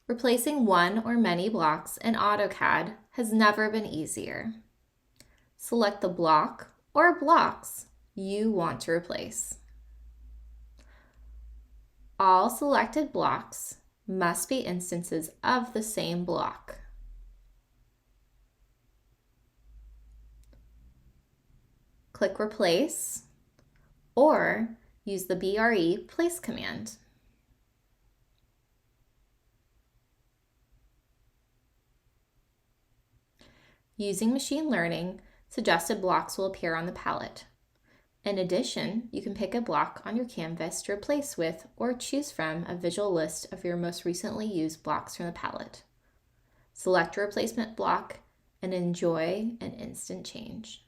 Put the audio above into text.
Replacing one or many blocks in AutoCAD has never been easier. Select the block or blocks you want to replace. All selected blocks must be instances of the same block. Click Replace or use the BRE Place command. Using machine learning, suggested blocks will appear on the palette. In addition, you can pick a block on your canvas to replace with or choose from a visual list of your most recently used blocks from the palette. Select your replacement block and enjoy an instant change.